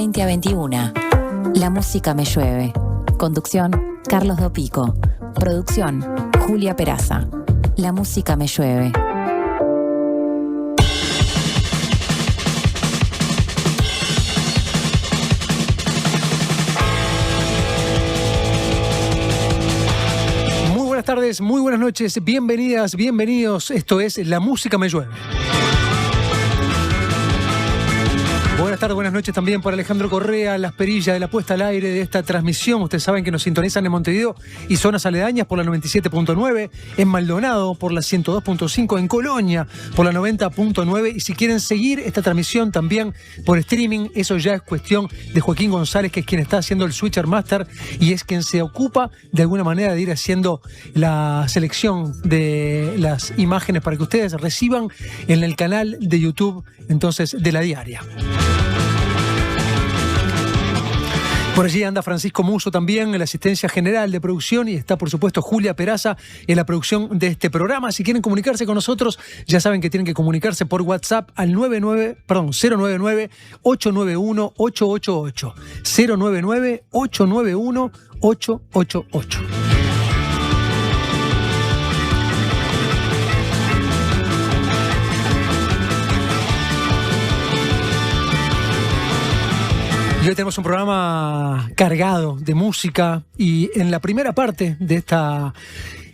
20 a 21. La música me llueve. Conducción, Carlos Dopico. Producción, Julia Peraza. La música me llueve. Buenas tardes, muy buenas noches, bienvenidas, bienvenidos. Esto es La Música Me Llueve. Buenas tardes, buenas noches también por Alejandro Correa, las perillas de la puesta al aire de esta transmisión. Ustedes saben que nos sintonizan en Montevideo y zonas aledañas por la 97.9, en Maldonado por la 102.5, en Colonia por la 90.9. Y si quieren seguir esta transmisión también por streaming, eso ya es cuestión de Joaquín González, que es quien está haciendo el Switcher Master y es quien se ocupa de alguna manera de ir haciendo la selección de las imágenes para que ustedes reciban en el canal de YouTube entonces de La Diaria. Por allí anda Francisco Muso también en la asistencia general de producción y está por supuesto Julia Peraza en la producción de este programa. Si quieren comunicarse con nosotros, ya saben que tienen que comunicarse por WhatsApp al 099-891-888. 099-891-888. Y hoy tenemos un programa cargado de música y en la primera parte de esta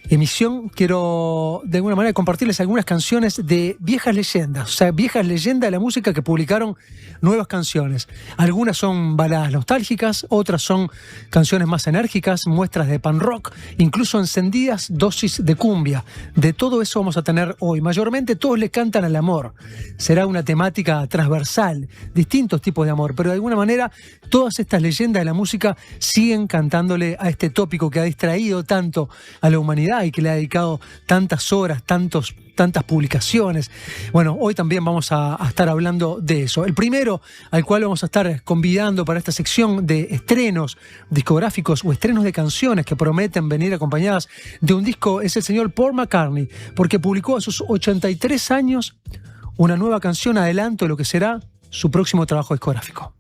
emisión quiero de alguna manera compartirles algunas canciones de viejas leyendas, o sea, viejas leyendas de la música que publicaron nuevas canciones. Algunas son baladas nostálgicas, otras son canciones más enérgicas, muestras de pan rock, incluso encendidas dosis de cumbia. De todo eso vamos a tener hoy. Mayormente todos le cantan al amor. Será una temática transversal, distintos tipos de amor, pero de alguna manera todas estas leyendas de la música siguen cantándole a este tópico que ha distraído tanto a la humanidad y que le ha dedicado tantas horas, tantas publicaciones. Bueno, hoy también vamos a estar hablando de eso. El primero al cual vamos a estar convidando para esta sección de estrenos discográficos o estrenos de canciones que prometen venir acompañadas de un disco es el señor Paul McCartney, porque publicó a sus 83 años una nueva canción, adelanto de lo que será su próximo trabajo discográfico.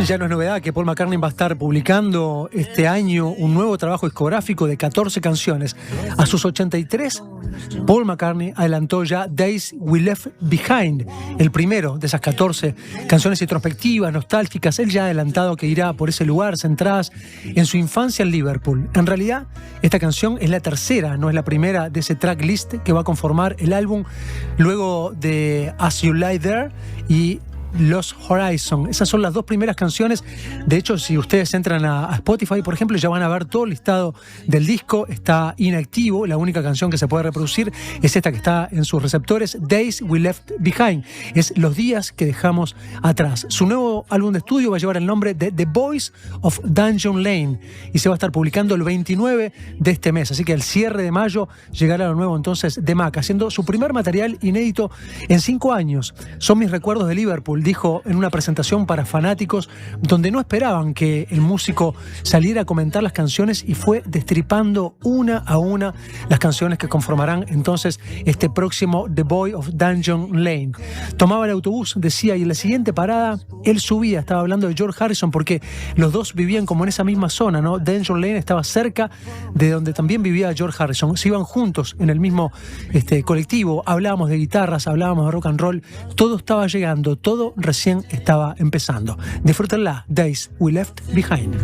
Ya no es novedad que Paul McCartney va a estar publicando este año un nuevo trabajo discográfico de 14 canciones. A sus 83, Paul McCartney adelantó ya Days We Left Behind, el primero de esas 14 canciones introspectivas, nostálgicas. Él ya ha adelantado que irá por ese lugar, centradas en su infancia en Liverpool. En realidad, esta canción es la tercera, no es la primera de ese tracklist que va a conformar el álbum luego de As You Lie There y Lost Horizon. Esas son las dos primeras canciones. De hecho, si ustedes entran a Spotify, por ejemplo, ya van a ver todo el listado del disco. Está inactivo. La única canción que se puede reproducir es esta que está en sus receptores, Days We Left Behind. Es Los días que dejamos atrás. Su nuevo álbum de estudio va a llevar el nombre de The Voice of Dungeon Lane y se va a estar publicando el 29 de este mes. Así que al cierre de mayo llegará lo nuevo entonces de Mac, haciendo su primer material inédito en 5 años. Son mis recuerdos de Liverpool, dijo en una presentación para fanáticos donde no esperaban que el músico saliera a comentar las canciones y fue destripando una a una las canciones que conformarán entonces este próximo The Boy of Dungeon Lane. Tomaba el autobús, decía, y en la siguiente parada él subía, estaba hablando de George Harrison porque los dos vivían como en esa misma zona, ¿no? Dungeon Lane estaba cerca de donde también vivía George Harrison, se iban juntos en el mismo colectivo, hablábamos de guitarras, hablábamos de rock and roll, todo estaba llegando, todo recién estaba empezando. Disfrútenla, Days We Left Behind.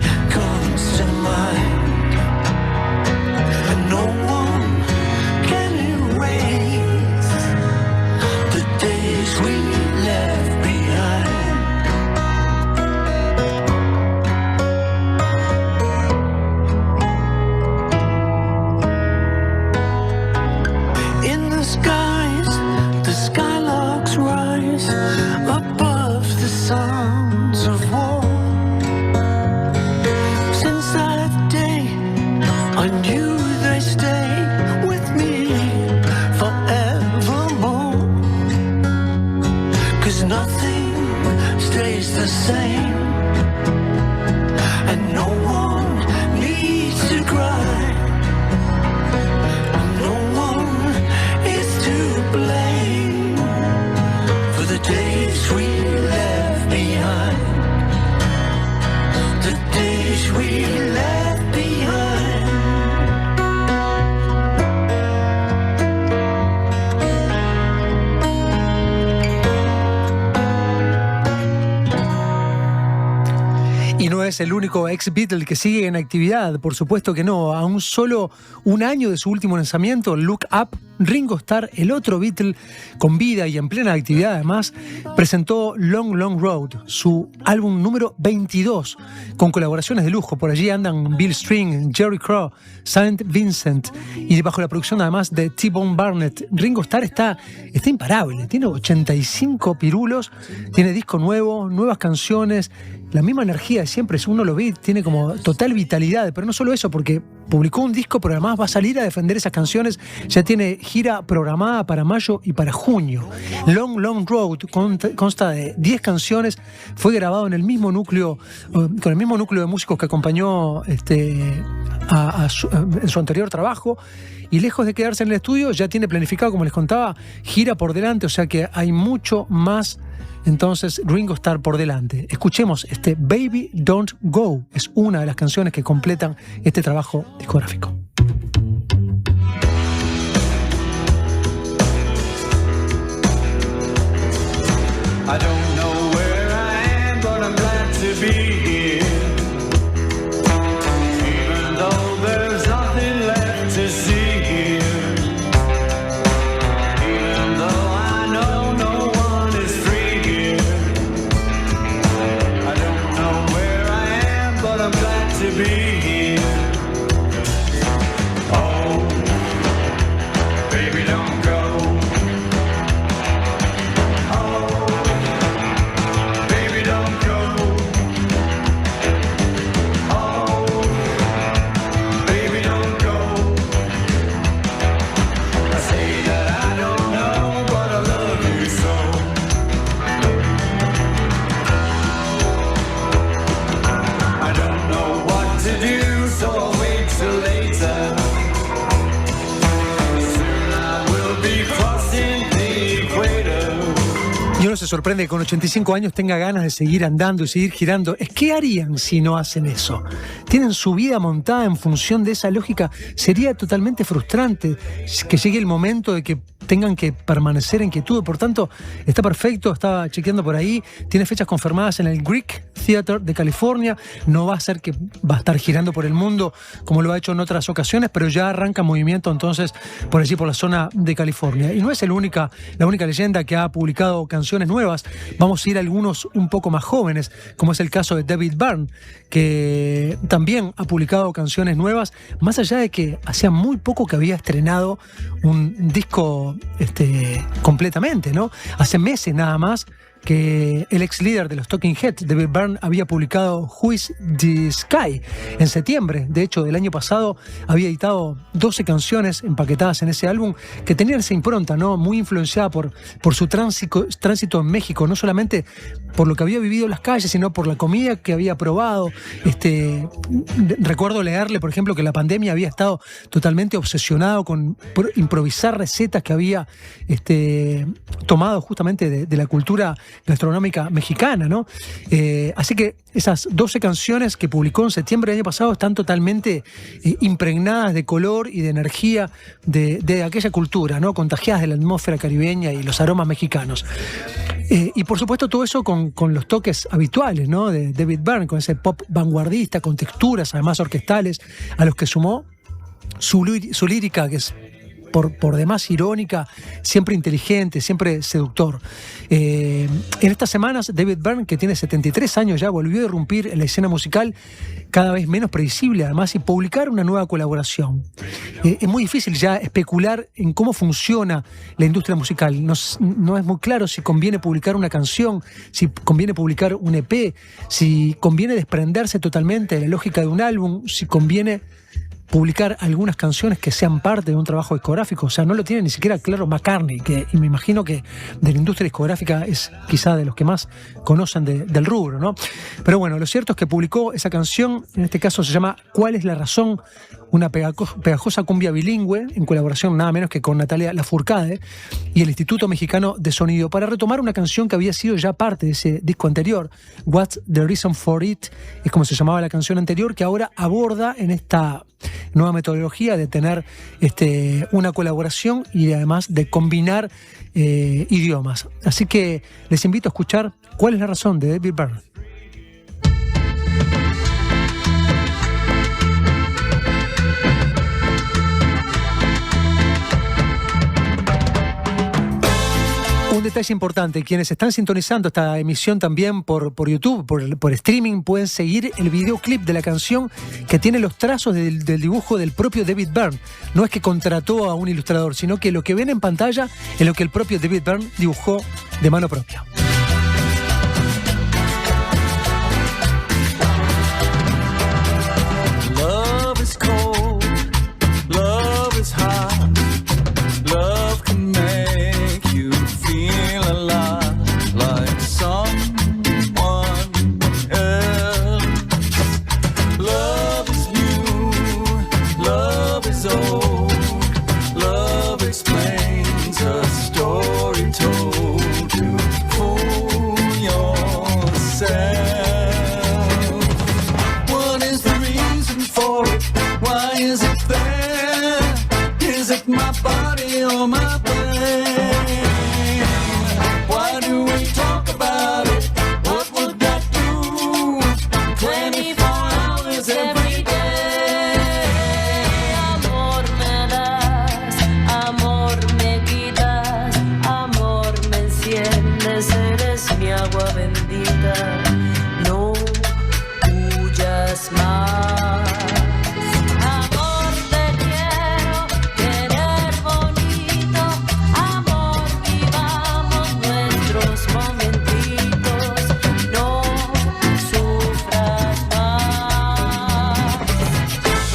Above the sounds of war, Nothing stays the same, and no one needs to cry. No one is to blame for the days we left behind. The days we left behind. Y no es el único ex-Beatle que sigue en actividad, por supuesto que no. A un solo un año de su último lanzamiento, Look Up, Ringo Starr, el otro Beatle con vida y en plena actividad además, presentó Long Long Road, su álbum número 22, con colaboraciones de lujo. Por allí andan Bill String, Jerry Crow, Saint Vincent y bajo la producción además de T-Bone Burnett. Ringo Starr está imparable, tiene 85 pirulos, tiene disco nuevo, nuevas canciones, la misma energía de siempre, si uno lo ve, tiene como total vitalidad, pero no solo eso, porque publicó un disco, pero además va a salir a defender esas canciones, ya tiene gira programada para mayo y para junio. Long Long Road consta de 10 canciones, fue grabado en el mismo núcleo, con el mismo núcleo de músicos que acompañó en su anterior trabajo, y lejos de quedarse en el estudio, ya tiene planificado, como les contaba, gira por delante, o sea que hay mucho más. Entonces, Ringo Starr por delante. Escuchemos este Baby Don't Go. Es una de las canciones que completan este trabajo discográfico. I don't know where I am, but I'm glad to be here. Even though there's nothing left to see here. Even though I know no one is free here. I don't know where I am, but I'm glad to be here. Oh, baby, don't go. Y uno se sorprende que con 85 años tenga ganas de seguir andando y seguir girando. ¿Qué harían si no hacen eso? Tienen su vida montada en función de esa lógica. Sería totalmente frustrante que llegue el momento de que tengan que permanecer en quietud. Por tanto, está perfecto, estaba chequeando por ahí, tiene fechas confirmadas en el Greek Theater de California. No va a ser que va a estar girando por el mundo como lo ha hecho en otras ocasiones, pero ya arranca movimiento entonces por allí, por la zona de California. Y no es la única leyenda que ha publicado canciones nuevas. Vamos a ir a algunos un poco más jóvenes, como es el caso de David Byrne, que también ha publicado canciones nuevas, más allá de que hacía muy poco que había estrenado un disco completamente, ¿no? Hace meses nada más que el ex líder de los Talking Heads, David Byrne, había publicado Who is the Sky en septiembre. De hecho, del año pasado había editado 12 canciones empaquetadas en ese álbum que tenían esa impronta, ¿no? Muy influenciada por su tránsito en México, no solamente por lo que había vivido en las calles, sino por la comida que había probado. Recuerdo leerle, por ejemplo, que la pandemia había estado totalmente obsesionado con improvisar recetas que había tomado justamente de la cultura gastronómica mexicana, ¿no? Así que esas 12 canciones que publicó en septiembre del año pasado están totalmente impregnadas de color y de energía de aquella cultura, ¿no? Contagiadas de la atmósfera caribeña y los aromas mexicanos. Y por supuesto todo eso con los toques habituales, ¿no? De David Byrne, con ese pop vanguardista, con texturas además orquestales, a los que sumó su lírica, que es por demás irónica, siempre inteligente, siempre seductor. En estas semanas, David Byrne, que tiene 73 años ya, volvió a irrumpir en la escena musical cada vez menos previsible, además, y publicar una nueva colaboración. Es muy difícil ya especular en cómo funciona la industria musical. No es muy claro si conviene publicar una canción, si conviene publicar un EP, si conviene desprenderse totalmente de la lógica de un álbum, si conviene publicar algunas canciones que sean parte de un trabajo discográfico. O sea, no lo tiene ni siquiera claro McCartney, y me imagino que de la industria discográfica es quizá de los que más conocen del rubro, ¿no? Pero bueno, lo cierto es que publicó esa canción, en este caso se llama ¿Cuál es la razón? Una pegajosa cumbia bilingüe en colaboración nada menos que con Natalia Lafourcade y el Instituto Mexicano de Sonido, para retomar una canción que había sido ya parte de ese disco anterior, What's the Reason for It, es como se llamaba la canción anterior, que ahora aborda en esta nueva metodología de tener una colaboración y además de combinar idiomas. Así que les invito a escuchar ¿Cuál es la razón? De David Byrne. Un detalle importante, quienes están sintonizando esta emisión también por YouTube, por streaming, pueden seguir el videoclip de la canción que tiene los trazos del dibujo del propio David Byrne. No es que contrató a un ilustrador, sino que lo que ven en pantalla es lo que el propio David Byrne dibujó de mano propia. Love is cold, love is hot, love can make you feel alive like someone else. Love is new, love is old, love explains a story told to fool yourself. What is the reason for it? Why is it there? Is it my body or my brain? Why do we talk about it? What would that do? 24 hours every day. Amor me das, amor me quitas, amor me enciendes, eres mi agua bendita. No huyas más. Amor te quiero, querer bonito, amor vivamos nuestros momentitos, no sufras más.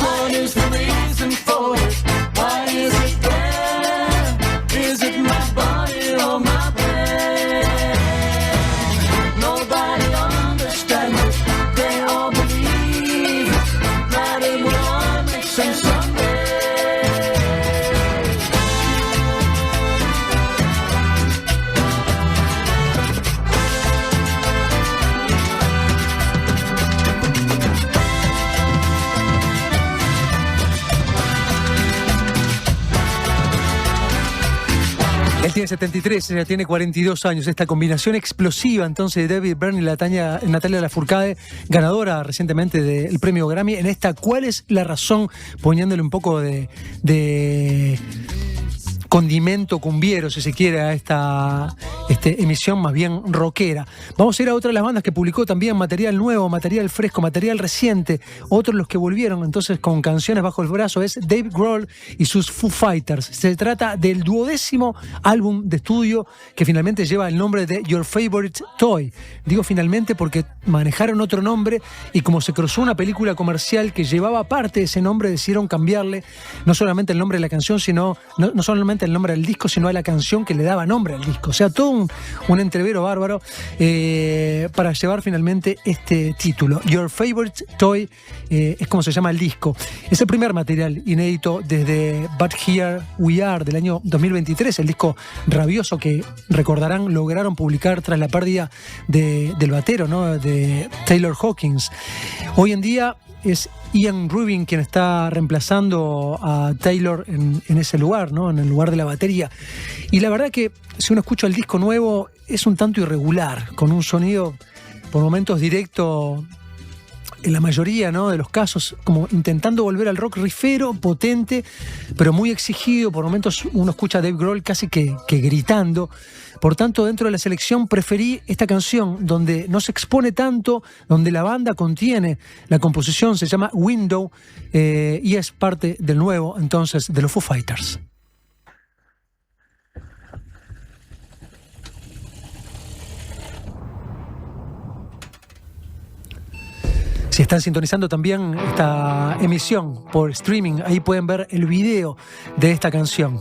What is the reason for it? Why is it there? Is it my body or my brain? Nobody understands it. They all believe that it will all make sense someday. Él tiene 73, ella tiene 42 años. Esta combinación explosiva entonces de David Byrne y Natalia Lafourcade, ganadora recientemente del premio Grammy, en esta ¿Cuál es la razón? Poniéndole un poco de condimento cumbiero, si se quiere, a esta emisión más bien rockera. Vamos a ir a otra de las bandas que publicó también material nuevo, material fresco, material reciente. Otros los que volvieron entonces con canciones bajo el brazo es Dave Grohl y sus Foo Fighters. Se trata del 12º álbum de estudio que finalmente lleva el nombre de Your Favorite Toy. Digo finalmente porque manejaron otro nombre y como se cruzó una película comercial que llevaba parte de ese nombre, decidieron cambiarle no solamente el nombre de la canción, sino no solamente el nombre del disco, sino a la canción que le daba nombre al disco. O sea, todo un entrevero bárbaro para llevar finalmente este título. Your Favorite Toy es como se llama el disco. Es el primer material inédito desde But Here We Are del año 2023, el disco rabioso que recordarán lograron publicar tras la pérdida del batero, ¿no?, de Taylor Hawkins. Hoy en día es Ian Rubin quien está reemplazando a Taylor en ese lugar, ¿no?, en el lugar de la batería. Y la verdad que si uno escucha el disco nuevo es un tanto irregular, con un sonido por momentos directo, en la mayoría, ¿no?, de los casos, como intentando volver al rock riffero, potente, pero muy exigido. Por momentos uno escucha a Dave Grohl casi que gritando. Por tanto, dentro de la selección preferí esta canción, donde no se expone tanto, donde la banda contiene la composición, se llama Window, y es parte del nuevo, entonces, de los Foo Fighters. Si están sintonizando también esta emisión por streaming, ahí pueden ver el video de esta canción.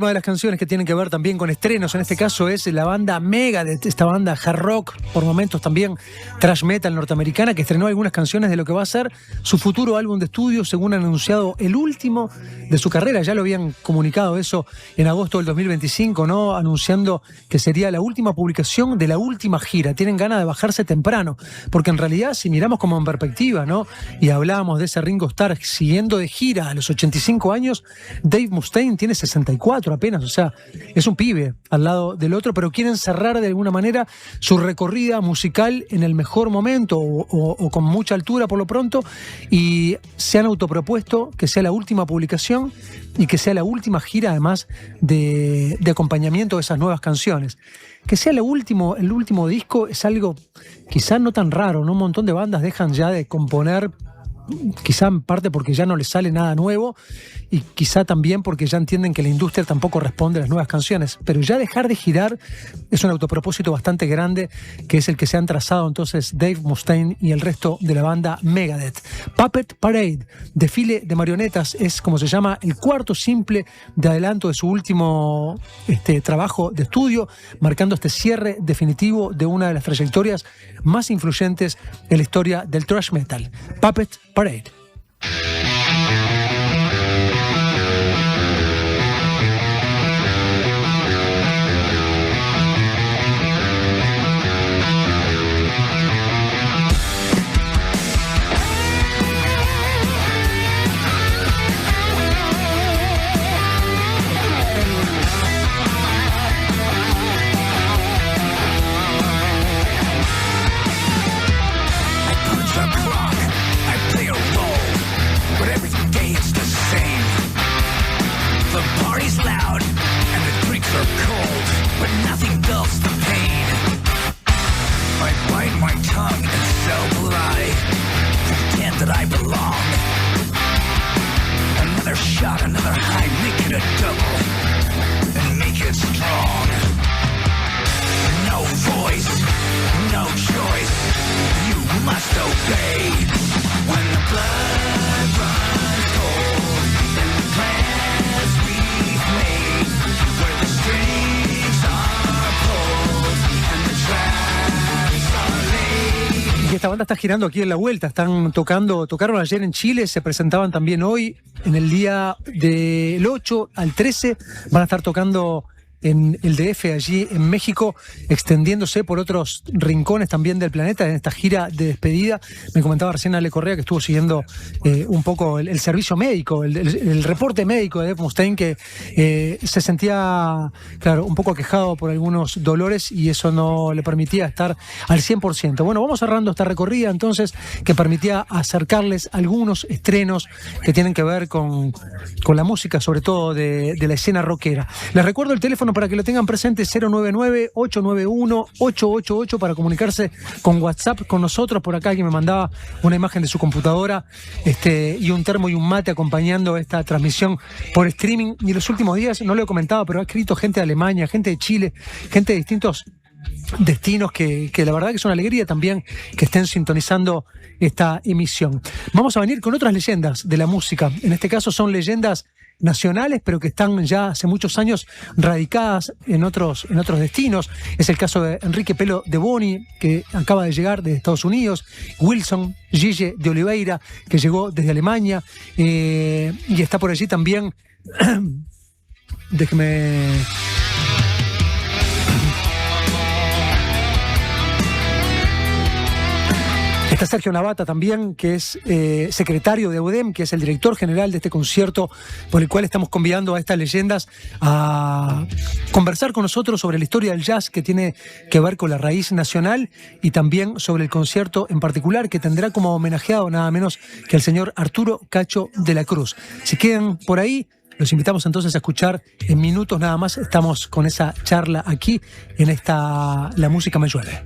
De las canciones que tienen que ver también con estrenos, en este caso es la banda Megadeth, esta banda hard rock, por momentos también thrash metal norteamericana, que estrenó algunas canciones de lo que va a ser su futuro álbum de estudio, según han anunciado el último de su carrera. Ya lo habían comunicado eso en agosto del 2025, ¿no? Anunciando que sería la última publicación de la última gira. Tienen ganas de bajarse temprano, porque en realidad, si miramos como en perspectiva, ¿no? Y hablábamos de ese Ringo Starr siguiendo de gira a los 85 años, Dave Mustaine tiene 64 apenas, o sea, es un pibe al lado del otro, pero quieren cerrar de alguna manera su recorrida musical en el mejor momento o con mucha altura por lo pronto, y se han autopropuesto que sea la última publicación y que sea la última gira, además de acompañamiento de esas nuevas canciones. Que sea el último disco es algo quizá no tan raro, ¿no? Un montón de bandas dejan ya de componer, quizá en parte porque ya no les sale nada nuevo y quizá también porque ya entienden que la industria tampoco responde a las nuevas canciones, pero ya dejar de girar es un autopropósito bastante grande, que es el que se han trazado entonces Dave Mustaine y el resto de la banda Megadeth. Puppet Parade, desfile de marionetas, es como se llama el cuarto simple de adelanto de su último trabajo de estudio, marcando este cierre definitivo de una de las trayectorias más influyentes en la historia del thrash metal. Puppet Parade. Esta banda está girando aquí en la vuelta, tocaron ayer en Chile, se presentaban también hoy, en el día del 8 al 13, van a estar tocando en el DF, allí en México, extendiéndose por otros rincones también del planeta en esta gira de despedida. Me comentaba recién Ale Correa que estuvo siguiendo un poco el servicio médico, el reporte médico de Dave Mustaine, que se sentía, claro, un poco aquejado por algunos dolores y eso no le permitía estar al 100%. Bueno, vamos cerrando esta recorrida entonces, que permitía acercarles algunos estrenos que tienen que ver con la música, sobre todo de la escena rockera. Les recuerdo el teléfono para que lo tengan presente, 099-891-888 para comunicarse con WhatsApp con nosotros. Por acá alguien me mandaba una imagen de su computadora y un termo y un mate acompañando esta transmisión por streaming. Y en los últimos días, no lo he comentado, pero ha escrito gente de Alemania, gente de Chile, gente de distintos destinos que la verdad que es una alegría también que estén sintonizando esta emisión. Vamos a venir con otras leyendas de la música. En este caso son leyendas nacionales, pero que están ya hace muchos años radicadas en otros destinos. Es el caso de Enrique Pelo de Boni, que acaba de llegar de Estados Unidos, Wilson Gille de Oliveira, que llegó desde Alemania, y está por allí también déjeme... Está Sergio Navata también, que es secretario de UDEM, que es el director general de este concierto, por el cual estamos convidando a estas leyendas a conversar con nosotros sobre la historia del jazz que tiene que ver con la raíz nacional y también sobre el concierto en particular que tendrá como homenajeado nada menos que al señor Arturo Cacho de la Cruz. Si quedan por ahí, los invitamos entonces a escuchar en minutos nada más. Estamos con esa charla aquí en esta La Música Me Llueve.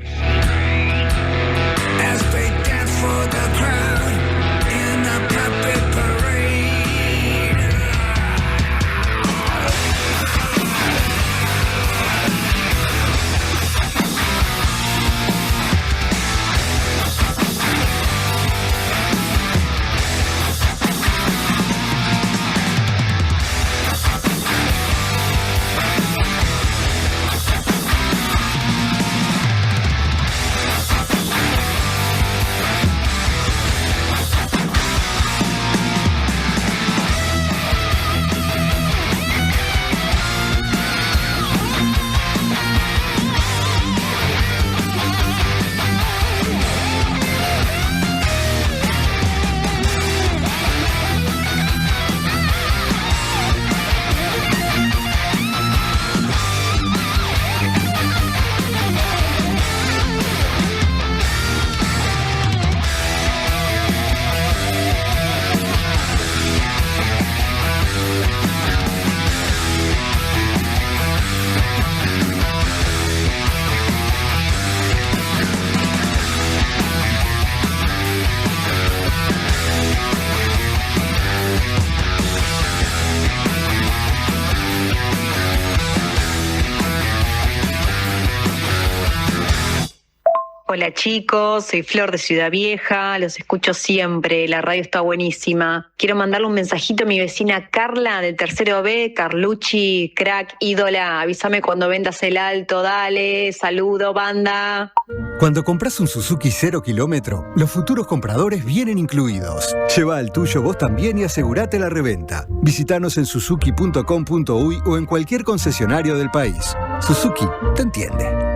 Hola chicos, soy Flor de Ciudad Vieja, los escucho siempre, la radio está buenísima. Quiero mandarle un mensajito a mi vecina Carla del tercero B, Carlucci, crack, ídola, avísame cuando vendas el alto, dale, saludo, banda. Cuando compras un Suzuki 0 kilómetro, los futuros compradores vienen incluidos. Lleva el tuyo vos también y asegurate la reventa. Visítanos en suzuki.com.uy o en cualquier concesionario del país. Suzuki te entiende.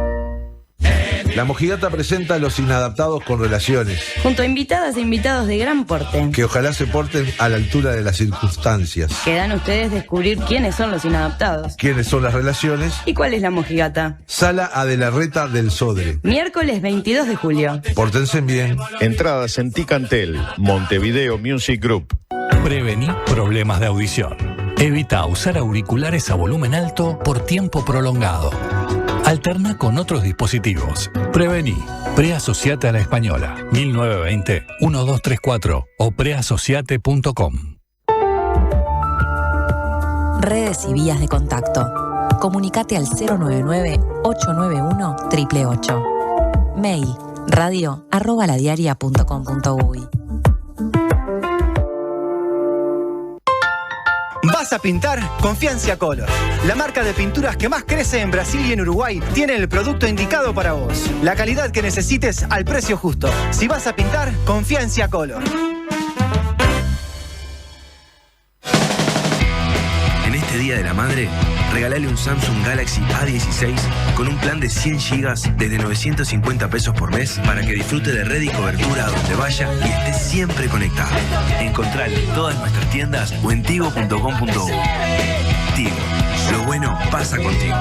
La Mojigata presenta a Los Inadaptados con Relaciones, junto a invitadas e invitados de gran porte, que ojalá se porten a la altura de las circunstancias. Quedan ustedes descubrir quiénes son los inadaptados, quiénes son las relaciones y cuál es la Mojigata. Sala Adelarreta del Sodre, miércoles 22 de julio. Pórtense bien. Entradas en Ticantel, Montevideo Music Group. Prevení problemas de audición. Evita usar auriculares a volumen alto por tiempo prolongado. Alterna con otros dispositivos. Prevení. Preasociate a la Española. 1920-1234 o preasociate.com. Redes y vías de contacto. Comunicate al 099-891-888. Mail radio@ladiaria.com.uy. ¿Vas a pintar? Confía en Ciacolor. La marca de pinturas que más crece en Brasil y en Uruguay tiene el producto indicado para vos. La calidad que necesites al precio justo. Si vas a pintar, confía en Ciacolor. En este Día de la Madre, regalale un Samsung Galaxy A16 con un plan de 100 GB desde 950 pesos por mes para que disfrute de red y cobertura a donde vaya y esté siempre conectado. Encontralo en todas nuestras tiendas o en tigo.com.uy. Tigo, lo bueno pasa contigo.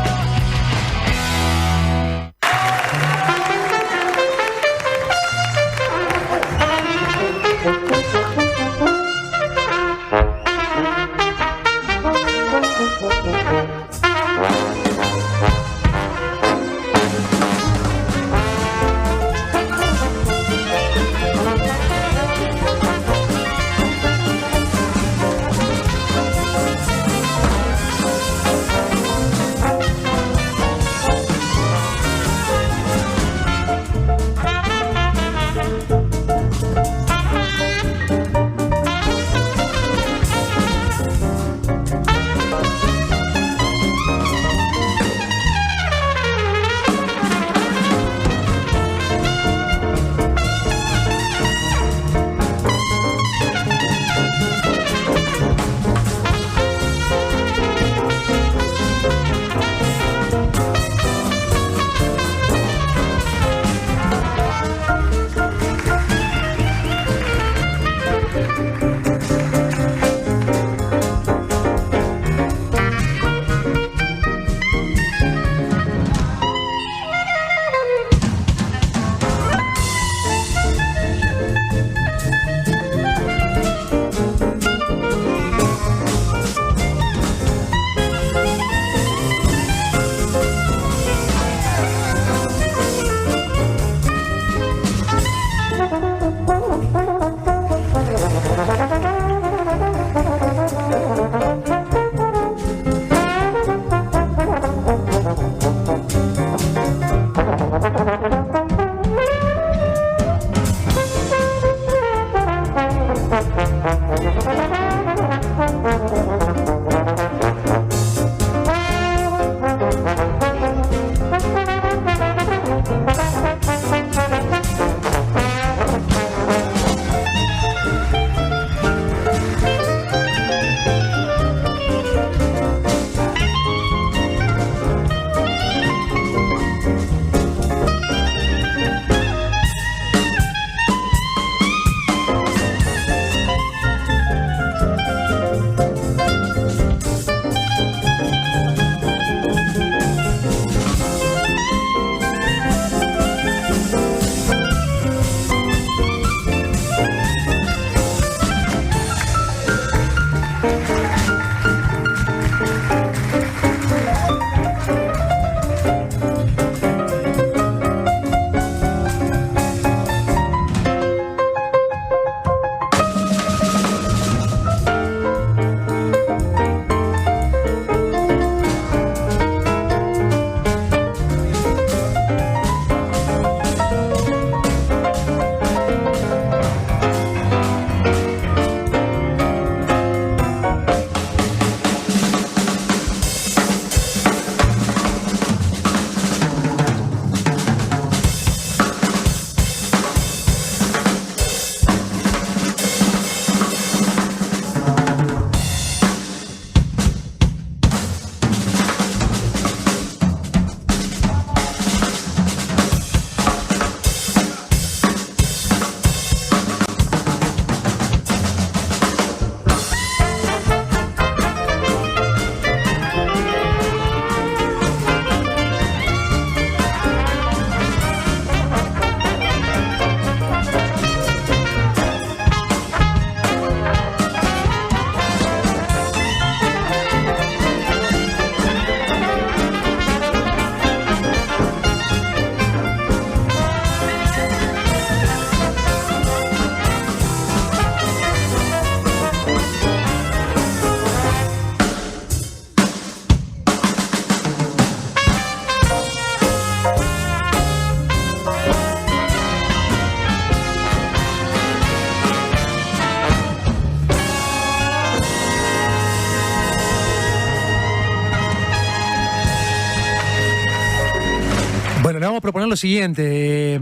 a proponer lo siguiente.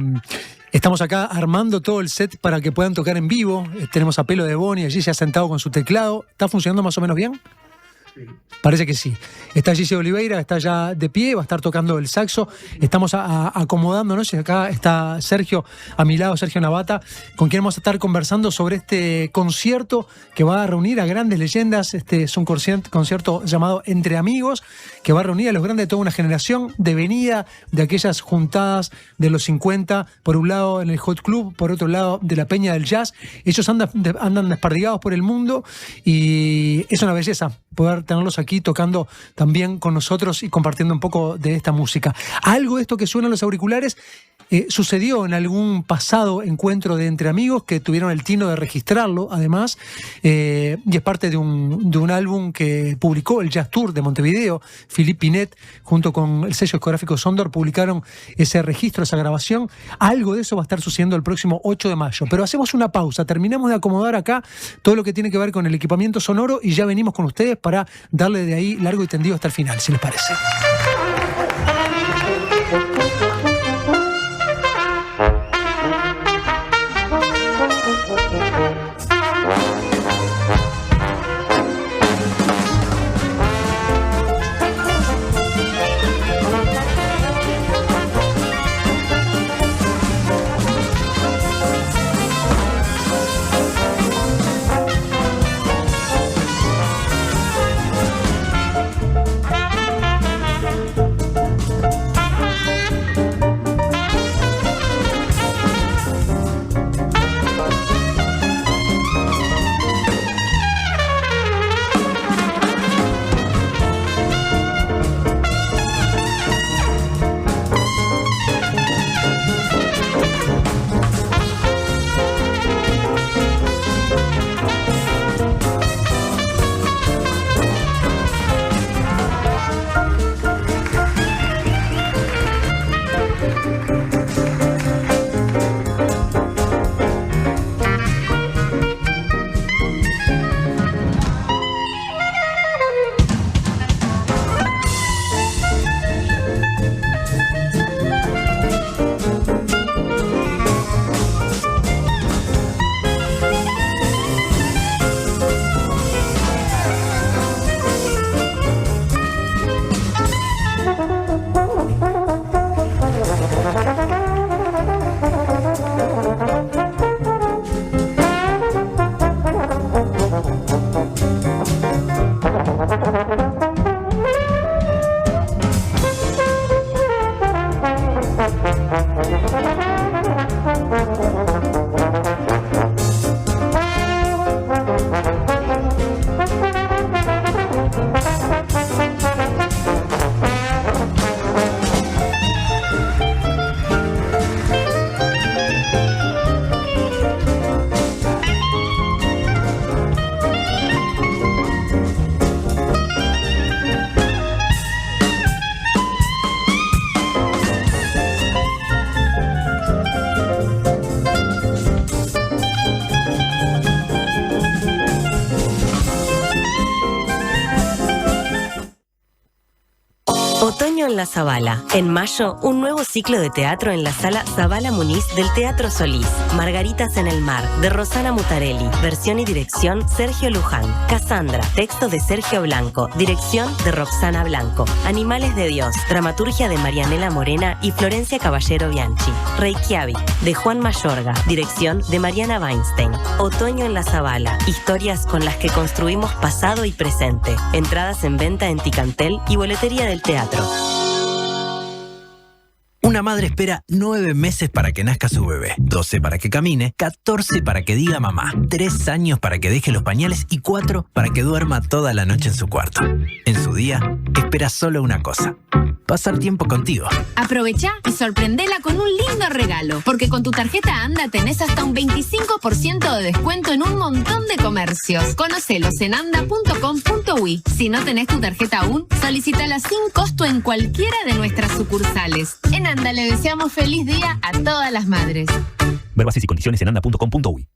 Estamos acá armando todo el set para que puedan tocar en vivo. Tenemos a Pelo de Boni allí, se ha sentado con su teclado. ¿Está funcionando más o menos bien? Parece que sí. Está Gigi Oliveira, está ya de pie, va a estar tocando el saxo. Estamos acomodándonos y acá está Sergio a mi lado, Sergio Navata, con quien vamos a estar conversando sobre este concierto que va a reunir a grandes leyendas. Este es un concierto llamado Entre Amigos, que va a reunir a los grandes de toda una generación, de venida de aquellas juntadas de los 50, por un lado en el Hot Club, por otro lado de la Peña del Jazz. Ellos andan desperdigados por el mundo y es una belleza poder tenerlos aquí tocando también con nosotros y compartiendo un poco de esta música. Algo de esto que suena en los auriculares sucedió en algún pasado encuentro de Entre Amigos, que tuvieron el tino de registrarlo, además, y es parte de un álbum que publicó el Jazz Tour de Montevideo. Philippe Pinet, junto con el sello discográfico Sondor, publicaron ese registro, esa grabación. Algo de eso va a estar sucediendo el próximo 8 de mayo. Pero hacemos una pausa, terminamos de acomodar acá todo lo que tiene que ver con el equipamiento sonoro y ya venimos con ustedes para darle de ahí largo y tendido hasta el final, si les parece. Otoño en la Zabala. En mayo, un nuevo ciclo de teatro en la sala Zabala Muniz del Teatro Solís. Margaritas en el mar, de Rosana Mutarelli. Versión y dirección, Sergio Luján. Cassandra, texto de Sergio Blanco. Dirección de Roxana Blanco. Animales de Dios. Dramaturgia de Marianela Morena y Florencia Caballero Bianchi. Reykjavik, de Juan Mayorga. Dirección de Mariana Weinstein. Otoño en la Zabala. Historias con las que construimos pasado y presente. Entradas en venta en Ticantel y boletería del teatro. Una madre espera 9 meses para que nazca su bebé, 12 para que camine, 14 para que diga mamá, 3 años para que deje los pañales y 4 para que duerma toda la noche en su cuarto. En su día, espera solo una cosa: pasar tiempo contigo. Aprovecha y sorprendela con un lindo regalo, porque con tu tarjeta ANDA tenés hasta un 25% de descuento en un montón de comercios. Conocelos en anda.com.uy. Si no tenés tu tarjeta aún, solicítala sin costo en cualquiera de nuestras sucursales. En ANDA le deseamos feliz día a todas las madres. Ver bases y condiciones en anda.com.uy.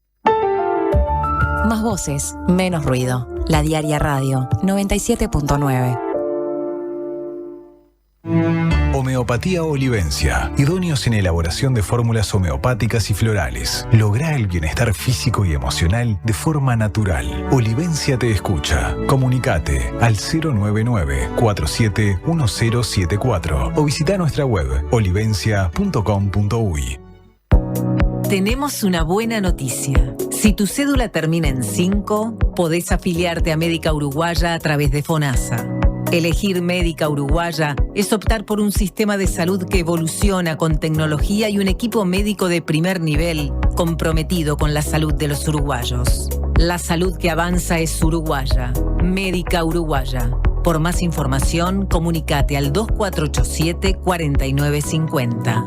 Más voces, menos ruido. La Diaria Radio 97.9. Homeopatía Olivencia. Idóneos en elaboración de fórmulas homeopáticas y florales. Lográ el bienestar físico y emocional de forma natural. Olivencia te escucha. Comunicate al 099-471074 o visita nuestra web olivencia.com.uy. Tenemos una buena noticia. Si tu cédula termina en 5, podés afiliarte a Médica Uruguaya a través de FONASA. Elegir Médica Uruguaya es optar por un sistema de salud que evoluciona con tecnología y un equipo médico de primer nivel comprometido con la salud de los uruguayos. La salud que avanza es uruguaya. Médica Uruguaya. Por más información, comunicate al 2487 4950.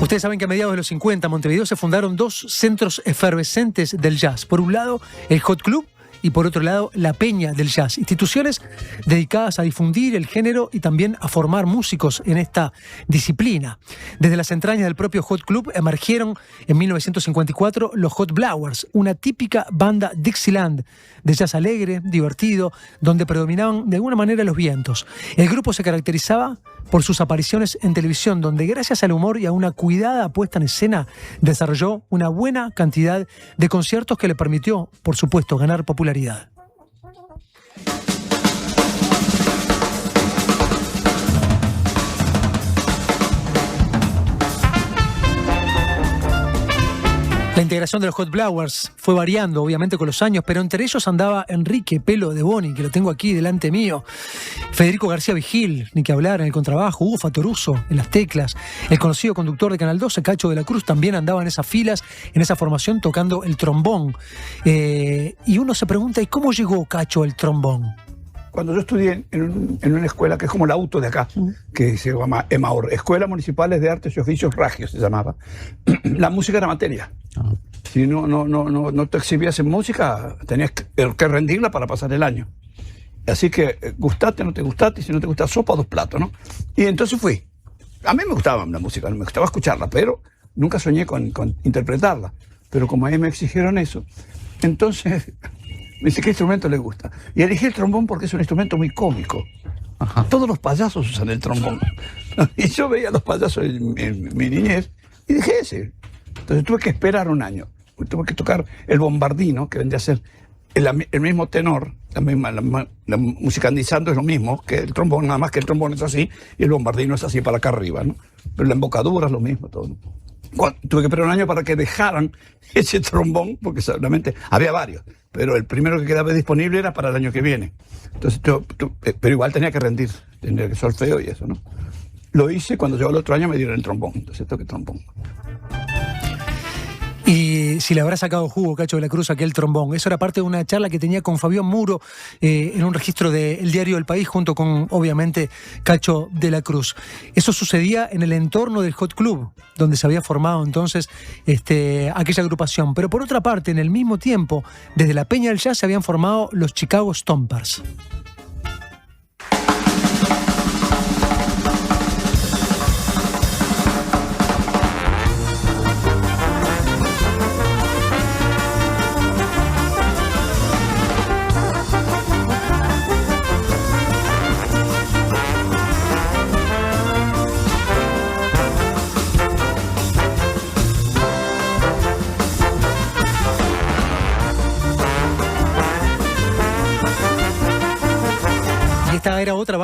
Ustedes saben que a mediados de los 50 en Montevideo se fundaron dos centros efervescentes del jazz. Por un lado, el Hot Club y por otro lado, la Peña del Jazz. Instituciones dedicadas a difundir el género y también a formar músicos en esta disciplina. Desde las entrañas del propio Hot Club emergieron en 1954 los Hot Blowers, una típica banda Dixieland de jazz alegre, divertido, donde predominaban de alguna manera los vientos. El grupo se caracterizaba por sus apariciones en televisión, donde gracias al humor y a una cuidada puesta en escena desarrolló una buena cantidad de conciertos que le permitió, por supuesto, ganar popularidad. La integración de los Hot Blowers fue variando, obviamente, con los años, pero entre ellos andaba Enrique Pelo de Boni, que lo tengo aquí delante mío, Federico García Vigil, ni que hablar, en el contrabajo, Hugo Fatoruso en las teclas, el conocido conductor de Canal 12, Cacho de la Cruz, también andaba en esas filas, en esa formación, tocando el trombón. Y uno se pregunta, ¿y cómo llegó Cacho al trombón? Cuando yo estudié en una escuela que es como la auto de acá, que se llama EMAOR, Escuela Municipales de Artes y Oficios Ragios se llamaba, la música era materia. Si no te exhibías en música, tenías que rendirla para pasar el año. Así que gustate, no te gustaste, y si no te gusta sopa, 2 platos, ¿no? Y entonces fui. A mí me gustaba la música, me gustaba escucharla, pero nunca soñé con interpretarla. Pero como a mí me exigieron eso, entonces me dice, ¿qué instrumento le gusta? Y elegí el trombón porque es un instrumento muy cómico. Ajá. Todos los payasos usan el trombón. Y yo veía a los payasos en mi niñez y dije ese. Entonces tuve que esperar un año. Tuve que tocar el bombardino, que vendría a ser el mismo tenor, la musicalizando es lo mismo que el trombón, nada más que el trombón es así y el bombardino es así para acá arriba, ¿no? Pero la embocadura es lo mismo, todo. Tuve que esperar un año para que dejaran ese trombón, porque seguramente había varios, pero el primero que quedaba disponible era para el año que viene. Entonces, pero igual tenía que rendir, tenía que solfeo y eso, ¿no? Lo hice, cuando llegó el otro año me dieron el trombón, entonces toqué trombón. Y si le habrá sacado jugo, Cacho de la Cruz, aquel trombón. Eso era parte de una charla que tenía con Fabián Muro en un registro del Diario del País, junto con, obviamente, Cacho de la Cruz. Eso sucedía en el entorno del Hot Club, donde se había formado entonces aquella agrupación. Pero por otra parte, en el mismo tiempo, desde la Peña del Jazz se habían formado los Chicago Stompers.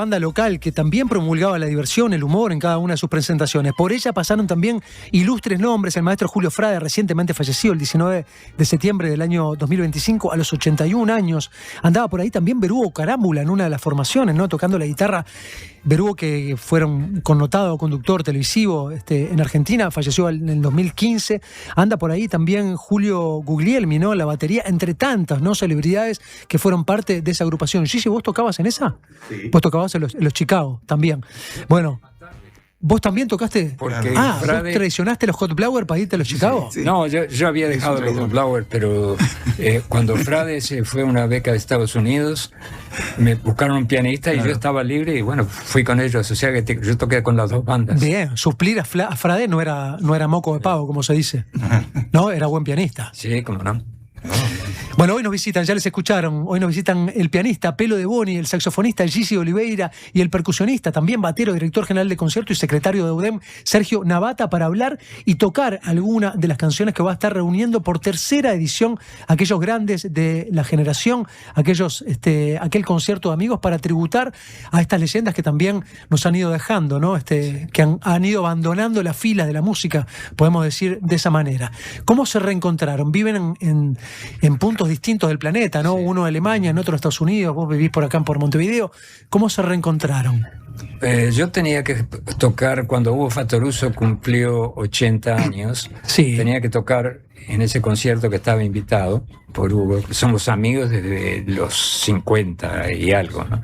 banda local que también promulgaba la diversión, el humor en cada una de sus presentaciones. Por ella pasaron también ilustres nombres, el maestro Julio Frade, recientemente fallecido el 19 de septiembre del año 2025, a los 81 años. Andaba por ahí también Berugo Carámbula en una de las formaciones, ¿no? Tocando la guitarra. Berugo, que fuera un connotado conductor televisivo en Argentina, falleció en el 2015. Anda por ahí también Julio Guglielmi, ¿no? La batería, entre tantas, ¿no? Celebridades que fueron parte de esa agrupación. Gigi, ¿vos tocabas en esa? Sí. Vos tocabas en los Chicago también. Bueno, ¿vos también tocaste? Porque ¿vos Frade... traicionaste los Hot Blower para irte a los Chicago? Sí. No, yo había dejado los Hot Blower, pero cuando Frade se fue a una beca de Estados Unidos, me buscaron un pianista y yo estaba libre y bueno, fui con ellos. O sea que yo toqué con las dos bandas. Bien, suplir a Frade no era moco de pavo, como se dice. No, era buen pianista. Sí, cómo no. Bueno, hoy nos visitan, ya les escucharon, hoy nos visitan el pianista Pelo de Boni, el saxofonista Gigi Oliveira y el percusionista, también batero, director general de concierto y secretario de UDEM, Sergio Navata, para hablar y tocar alguna de las canciones que va a estar reuniendo por tercera edición aquellos grandes de la generación, aquel concierto de amigos para tributar a estas leyendas que también nos han ido dejando, ¿no? Que han ido abandonando las filas de la música, podemos decir de esa manera. ¿Cómo se reencontraron? Viven en puntos distintos del planeta, ¿no? Sí. Uno en Alemania, en otro en Estados Unidos, vos vivís por acá por Montevideo. ¿Cómo se reencontraron? Yo tenía que tocar cuando Hugo Fattoruso cumplió 80 años. Sí. Tenía que tocar en ese concierto que estaba invitado por Hugo. Somos amigos desde los 50 y algo, ¿no?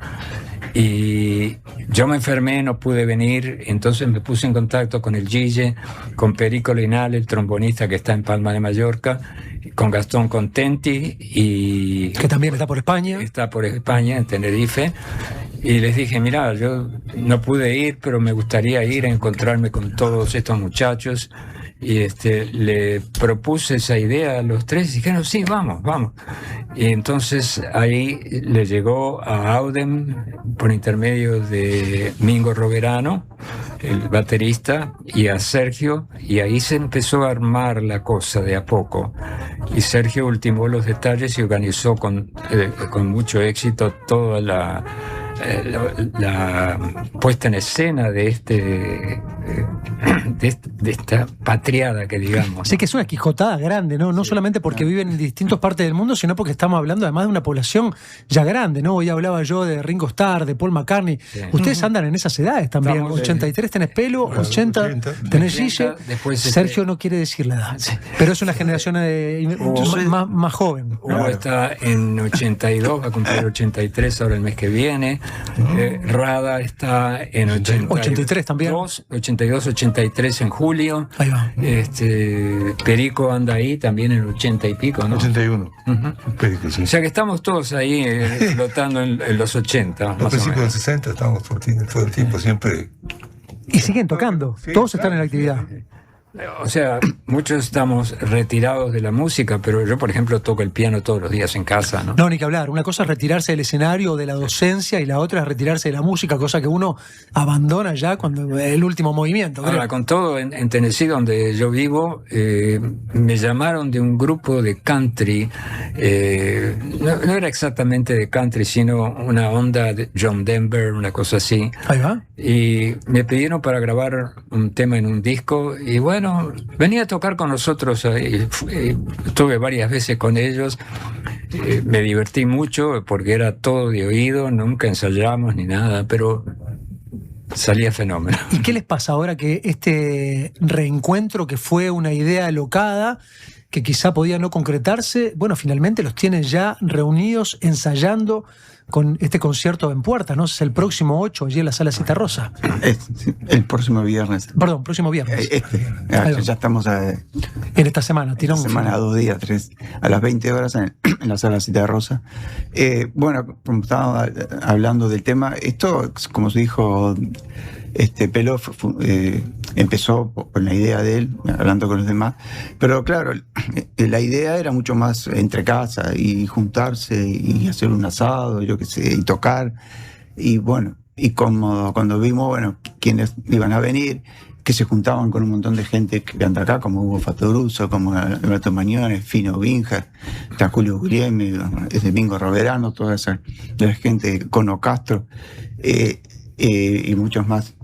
Y yo me enfermé, no pude venir, entonces me puse en contacto con el Gille, con Perico Linal, el trombonista que está en Palma de Mallorca, con Gastón Contenti, y que también está por España. Está por España, en Tenerife. Y les dije, mirá, yo no pude ir, pero me gustaría ir a encontrarme con todos estos muchachos. Y le propuse esa idea a los tres y dijeron, sí, vamos. Y entonces ahí le llegó a Audem por intermedio de Mingo Roverano, el baterista, y a Sergio, y ahí se empezó a armar la cosa de a poco. Y Sergio ultimó los detalles y organizó con mucho éxito toda la puesta en escena de esta patriada que digamos. Sé que es una quijotada grande, ¿no? No solamente porque viven en distintas partes del mundo, sino porque estamos hablando además de una población ya grande, ¿no? Hoy hablaba yo de Ringo Starr, de Paul McCartney. Sí. Ustedes andan en esas edades también. Estamos 83 tenés Pelo, 80 tenés Gille. Sergio no quiere decir la edad, pero es una generación más joven. Hugo está en 82, va a cumplir 83 ahora el mes que viene. Rada está en 83 también. 82, 83 en julio. Ahí va. Perico anda ahí también en 80 y pico, ¿no? 81. Perico, sí. O sea que estamos todos ahí flotando en los 80. A principios de los 60 estamos todo el tiempo, siempre. Y siguen tocando, sí, todos están en la actividad. O sea, muchos estamos retirados de la música, pero yo, por ejemplo, toco el piano todos los días en casa, ¿no? No, ni que hablar. Una cosa es retirarse del escenario o de la docencia y la otra es retirarse de la música, cosa que uno abandona ya cuando el último movimiento. Ahora, con todo, en Tennessee, donde yo vivo, me llamaron de un grupo de country. No era exactamente de country, sino una onda de John Denver, una cosa así. Ahí va. Y me pidieron para grabar un tema en un disco y bueno, venía a tocar con nosotros, estuve varias veces con ellos, me divertí mucho porque era todo de oído, nunca ensayamos ni nada, pero salía fenómeno. ¿Y qué les pasa ahora que este reencuentro que fue una idea alocada, que quizá podía no concretarse, bueno, finalmente los tienen ya reunidos, ensayando con este concierto en puerta, ¿no? Es el próximo 8, allí en la Sala Citarrosa. El próximo viernes. Perdón, próximo viernes. Ya estamos en esta semana, tirón. Esta semana, 2 días, 3, a las 20 horas en la Sala Citarrosa. Bueno, como estaba hablando del tema, esto, como se dijo, Pelo empezó con la idea de él, hablando con los demás, pero claro, la idea era mucho más entre casa y juntarse y hacer un asado, yo qué sé, y tocar, y bueno, y como cuando vimos, bueno, quienes iban a venir, que se juntaban con un montón de gente que anda acá, como Hugo Fattoruso, como Alberto Mañones, Fino Vinja, está Julio Guglielmi, Mingo Roverano, toda esa de la gente, Cono Castro. y muchos más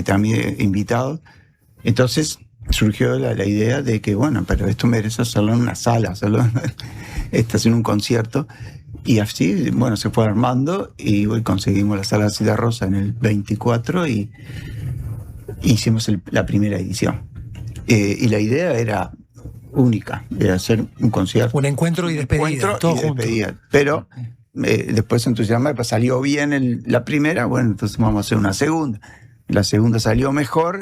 también invitados. Entonces surgió la idea de que, bueno, pero esto merece hacerlo en una sala, hacerlo en un concierto. Y así, bueno, se fue armando y hoy conseguimos la Sala Ciudad Rosa en el 24 y hicimos la primera edición. Y la idea era única, era hacer un concierto. Un encuentro y despedida, todo junto. Pero después entusiasmado, pues salió bien la primera, bueno, entonces vamos a hacer una segunda. La segunda salió mejor,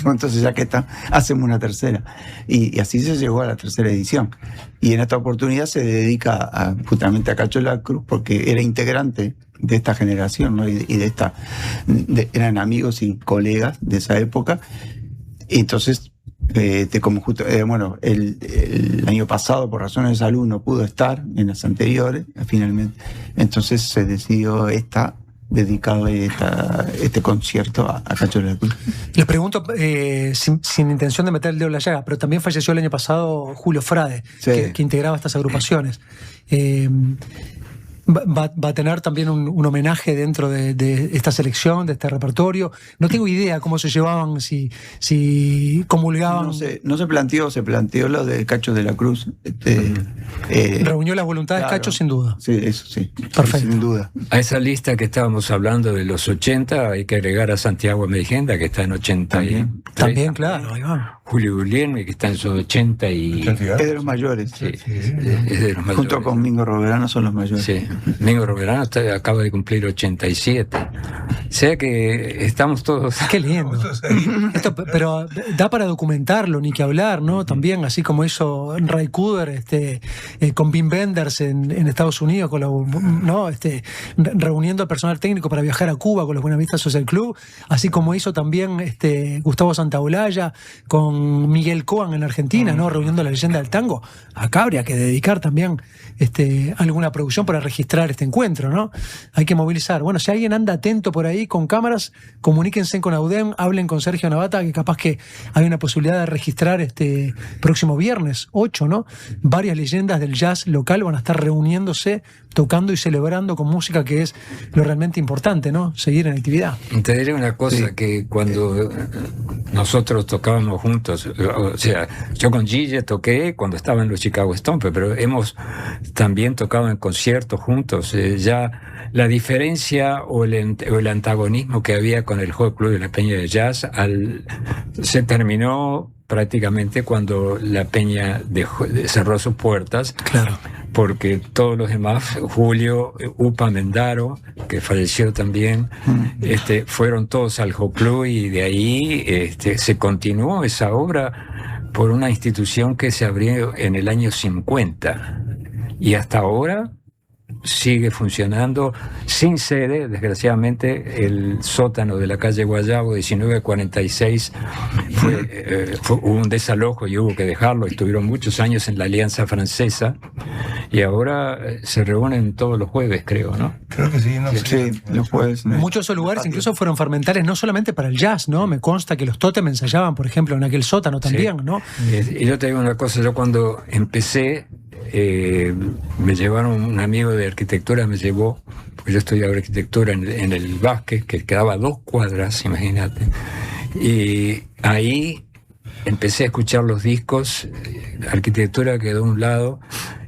entonces ya que está, hacemos una tercera. Y así se llegó a la tercera edición. Y en esta oportunidad se dedica justamente a Cacho de la Cruz, porque era integrante de esta generación, ¿no? Eran amigos y colegas de esa época. Y entonces, como justo, bueno, el año pasado, por razones de salud, no pudo estar en las anteriores, finalmente. Entonces se decidió dedicarle este concierto a Cacho de la Cruz. Les pregunto, sin intención de meter el dedo en la llaga, pero también falleció el año pasado Julio Frade, sí, que integraba estas agrupaciones. Va a tener también un homenaje dentro de esta selección, de este repertorio. No tengo idea cómo se llevaban, si comulgaban. No se planteó lo de Cacho de la Cruz. Reunió las voluntades, claro. Cacho, sin duda. Sí, eso sí. Perfecto. Sin duda. A esa lista que estábamos hablando de los 80, hay que agregar a Santiago Medigenda, que está en 80. También, claro, ahí va. Julio Guglielmi, que está en sus 80 y... Es de los mayores. Sí, es de los mayores. Junto con Mingo Roverano son los mayores. Sí, Mingo Roverano acaba de cumplir 87. O sea que estamos todos... Qué lindo. Pero da para documentarlo, ni que hablar, ¿no? También, así como hizo Ray Cooder con Wim Wenders en Estados Unidos, ¿no? Reuniendo al personal técnico para viajar a Cuba con los Buenavistas Social Club, así como hizo también Gustavo Santaolalla con Miguel Coan en Argentina, ¿no? Reuniendo la leyenda del tango. Acá habría que dedicar también alguna producción para registrar este encuentro, ¿no? Hay que movilizar. Bueno, si alguien anda atento por ahí con cámaras, comuníquense con AUDEM, hablen con Sergio Navata, que capaz que hay una posibilidad de registrar este próximo viernes 8, ¿no? Varias leyendas del jazz local van a estar reuniéndose, tocando y celebrando con música, que es lo realmente importante, ¿no? Seguir en actividad. Te diré una cosa, que cuando nosotros tocábamos juntos, o sea, yo con Gille toqué cuando estaba en los Chicago Stompers, pero hemos también tocado en conciertos juntos. Ya la diferencia o el antagonismo que había con el Hot Club de la Peña de Jazz se terminó prácticamente cuando la Peña cerró sus puertas. Claro. Porque todos los demás, Julio, Upa Mendaro, que falleció también, fueron todos al Hot Club, y de ahí se continuó esa obra por una institución que se abrió en el año 50 y hasta ahora sigue funcionando sin sede. Desgraciadamente el sótano de la calle Guayabo 1946 hubo un desalojo y hubo que dejarlo. Estuvieron muchos años en la Alianza Francesa y ahora se reúnen todos los jueves, creo, ¿no? Creo que sí, ¿no? Sí, los jueves. Muchos de esos lugares incluso fueron fermentales no solamente para el jazz, ¿no? Me consta que los Totem ensayaban, por ejemplo, en aquel sótano también, ¿no? Y yo te digo una cosa, yo cuando empecé, me llevaron, un amigo de arquitectura me llevó, porque yo estudiaba arquitectura en el Vázquez, que quedaba a 2 cuadras, imagínate, y ahí empecé a escuchar los discos. Arquitectura quedó a un lado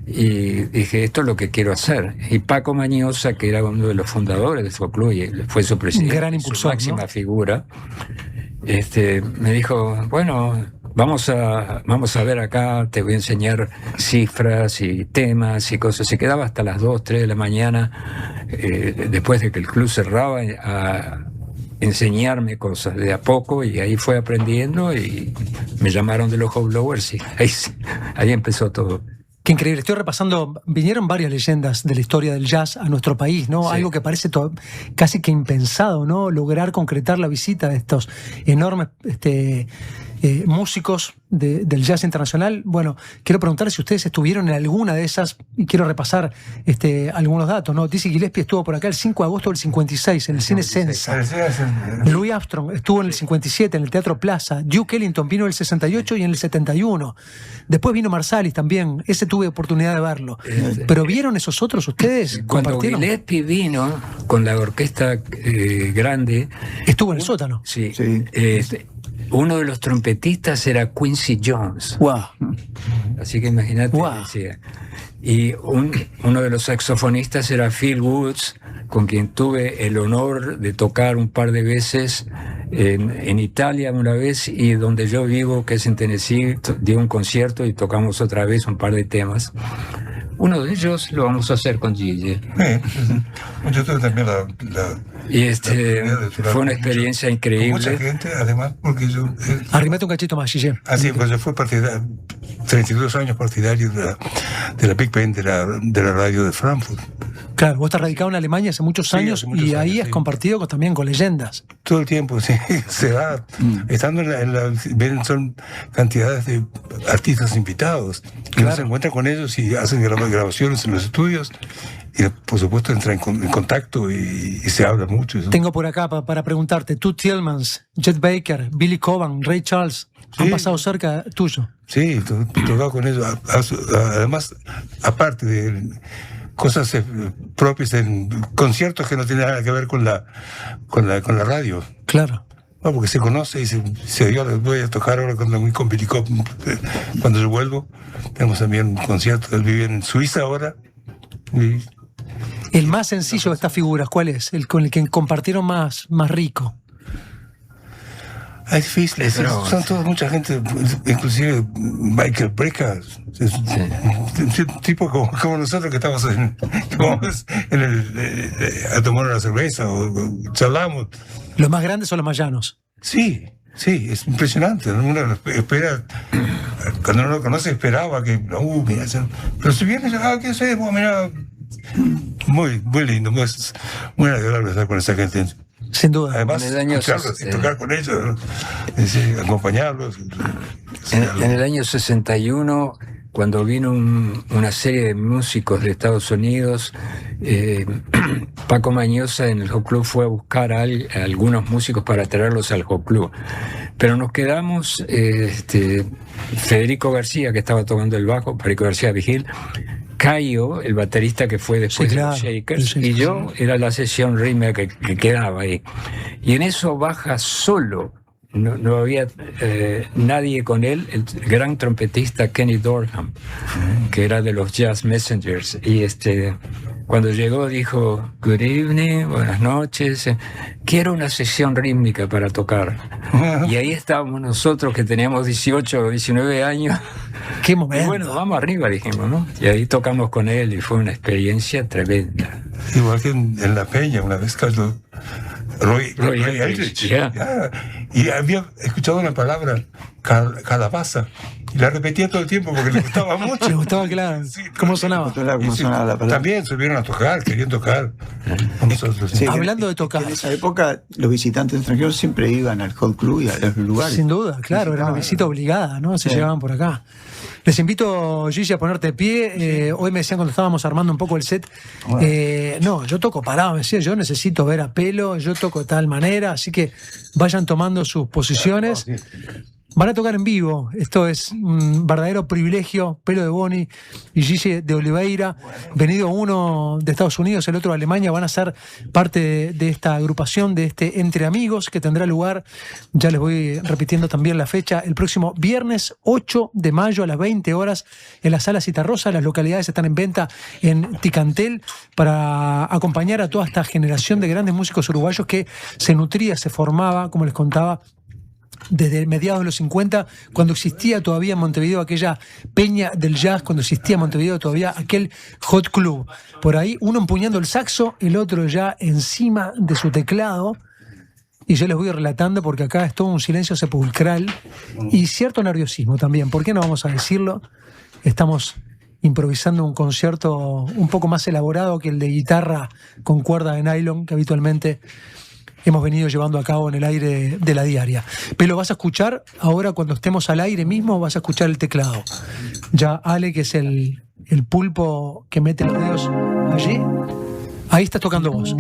y dije, esto es lo que quiero hacer. Y Paco Mañosa, que era uno de los fundadores de su club y fue su presidente, gran impulsor, su máxima, ¿no?, figura, me dijo, bueno, vamos a ver acá, te voy a enseñar cifras y temas y cosas. Se quedaba hasta las 2, 3 de la mañana, después de que el club cerraba, a enseñarme cosas de a poco, y ahí fue aprendiendo y me llamaron de los Hot Blowers y ahí empezó todo. Qué increíble. Estoy repasando, vinieron varias leyendas de la historia del jazz a nuestro país, ¿no? Sí. Algo que parece casi que impensado, ¿no? Lograr concretar la visita de estos enormes músicos del jazz internacional. Bueno, quiero preguntar si ustedes estuvieron en alguna de esas, y quiero repasar algunos datos, ¿no? Dizzy Gillespie estuvo por acá el 5 de agosto del 56 en el Cine Sensa. Louis Armstrong estuvo en el 57 en el Teatro Plaza. Duke Ellington vino en el 68 y en el 71. Después vino Marsalis también. Ese tuve oportunidad de verlo. ¿Pero vieron esos otros ustedes? Cuando Gillespie vino con la orquesta grande... Estuvo en el sótano. Sí. Uno de los trompetistas era Quincy Jones. Wow. Así que imagínate. Wow. Y uno de los saxofonistas era Phil Woods, con quien tuve el honor de tocar un par de veces en Italia una vez, y donde yo vivo, que es en Tennessee, dio un concierto y tocamos otra vez un par de temas. Uno de ellos lo vamos a hacer con Gigi. Yo tuve también y fue una experiencia increíble. Con mucha gente, además, porque yo... Arrimate un cachito más, Gigi. Así, pues yo fui 32 años partidario de la Big Band de la radio de Frankfurt. Claro, vos estás radicado en Alemania hace muchos años, y ahí has compartido también con leyendas. Todo el tiempo, sí. Se va estando son cantidades de artistas invitados. Y uno se encuentra con ellos y hacen grabaciones en los estudios. Y por supuesto entra en contacto y se habla mucho. Tengo por acá para preguntarte, tú, Tillmans, Chet Baker, Billy Cobham, Ray Charles, han pasado cerca tuyo. Sí, tocado con ellos. Además, aparte de cosas propias en conciertos que no tienen nada que ver con la radio. Claro. No, porque se conoce y yo les voy a tocar ahora con Billy Cobham. Cuando yo vuelvo, tenemos también un concierto. Él vive en Suiza ahora. El más sencillo de estas figuras, ¿cuál es? El con el que compartieron más rico. Es difícil, son todos mucha gente, inclusive Michael Brecker, un tipo como nosotros que estamos a tomar una cerveza o charlamos. ¿Los más grandes son los más llanos? Sí, es impresionante. Uno espera, cuando uno lo conoce, esperaba que, mira, pero si vienes, ¿qué sé? Mira, muy lindo, muy agradable estar con esa gente. Sin duda. Además, escucharlos y tocar con ellos, ¿no? Acompañarlos. En el año 61, cuando vino una serie de músicos de Estados Unidos, Paco Mañosa en el Hot Club fue a buscar a algunos músicos para traerlos al Hot Club. Pero nos quedamos, Federico García, que estaba tocando el bajo, Federico García Vigil, Cayo, el baterista que fue después de los Shakers, y yo era la sesión rítmica que quedaba ahí. Y en eso baja solo, no había nadie con él, el gran trompetista Kenny Dorham, que era de los Jazz Messengers. Y cuando llegó dijo, good evening, buenas noches, quiero una sesión rítmica para tocar. Y ahí estábamos nosotros que teníamos 18 o 19 años. ¡Qué momento! Y bueno, vamos arriba, dijimos, ¿no? Y ahí tocamos con él y fue una experiencia tremenda. Igual que en La Peña, una vez cayó Roy Eldridge. Y había escuchado una palabra, calabaza, y la repetía todo el tiempo porque le gustaba mucho. Le gustaba, claro. Sí, ¿cómo sonaba? ¿Cómo sonaba la palabra? También subieron a tocar, querían tocar. Sí, hablando de tocar. En esa época, los visitantes extranjeros siempre iban al Hot Club y a los lugares. Sin duda, claro, era una visita obligada, ¿no? Se llegaban por acá. Les invito, Gigi, a ponerte de pie. Hoy me decían cuando estábamos armando un poco el set, no, yo toco parado, me decía, yo necesito ver a Pelo, yo toco de tal manera, así que vayan tomando sus posiciones. Van a tocar en vivo, esto es un verdadero privilegio. Pelo de Boni y Gigi de Oliveira, venido uno de Estados Unidos, el otro de Alemania, van a ser parte de esta agrupación, de Entre Amigos, que tendrá lugar, ya les voy repitiendo también la fecha, el próximo viernes 8 de mayo a las 20 horas en la Sala Citarrosa. Las localidades están en venta en Ticantel para acompañar a toda esta generación de grandes músicos uruguayos que se nutría, se formaba, como les contaba, desde mediados de los 50, cuando existía todavía en Montevideo aquella peña del jazz, cuando existía en Montevideo todavía aquel Hot Club. Por ahí, uno empuñando el saxo, el otro ya encima de su teclado. Y yo les voy relatando porque acá es todo un silencio sepulcral y cierto nerviosismo también. ¿Por qué no vamos a decirlo? Estamos improvisando un concierto un poco más elaborado que el de guitarra con cuerda de nylon que habitualmente hemos venido llevando a cabo en el aire de la diaria. Pero vas a escuchar ahora, cuando estemos al aire mismo, vas a escuchar el teclado. Ya Ale, que es el pulpo que mete los dedos allí, ahí estás tocando vos.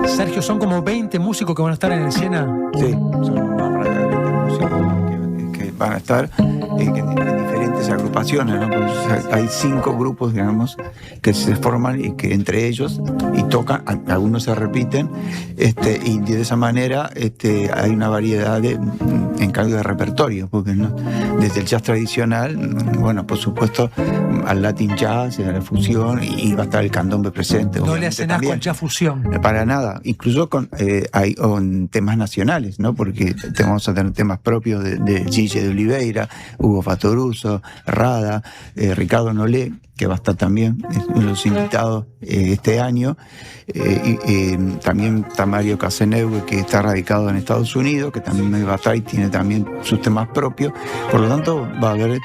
Sergio, son como 20 músicos que van a estar en escena. Sí, son más de 20 músicos que van a estar en diferentes agrupaciones, ¿no? Pues hay 5 grupos, digamos, que se forman y que entre ellos y tocan, algunos se repiten, y de esa manera hay una variedad en cambio de repertorio, porque ¿no? Desde el jazz tradicional, bueno, por supuesto, al Latin jazz, a la fusión, y va a estar el candombe presente. No le hacen asco al jazz fusión. Para nada, incluso con temas nacionales, ¿no? Porque vamos a tener temas propios de Gille de Oliveira, Hugo Fatoruso, Rada, Ricardo Nolé, que va a estar también los invitados este año. También está Mario Caseneuve, que está radicado en Estados Unidos, que también va a estar y tiene también sus temas propios. Por lo tanto, va a haber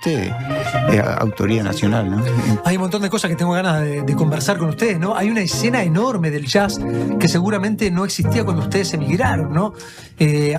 autoría nacional, ¿no? Hay un montón de cosas que tengo ganas de conversar con ustedes, ¿no? Hay una escena enorme del jazz que seguramente no existía cuando ustedes emigraron, ¿no?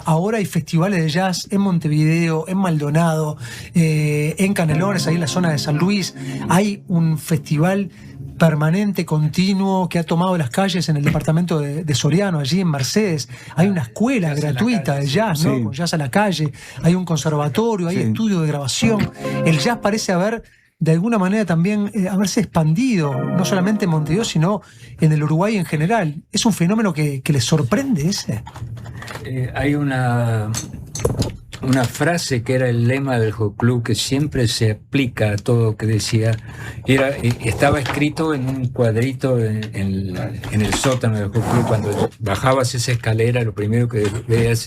Ahora hay festivales de jazz en Montevideo, en Maldonado, en Canelones, ahí en la zona de San Luis. Hay un festival permanente, continuo, que ha tomado las calles en el departamento de Soriano, allí en Mercedes. Hay una escuela gratuita de jazz, ¿no? Sí. Con jazz a la calle. Hay un conservatorio, hay estudios de grabación. El jazz parece haber, de alguna manera, también haberse expandido, no solamente en Montevideo, sino en el Uruguay en general. ¿Es un fenómeno que les sorprende ese? Hay una frase que era el lema del Hot Club, que siempre se aplica a todo lo que decía. Estaba escrito en un cuadrito en el sótano del Hot Club. Cuando bajabas esa escalera, lo primero que veías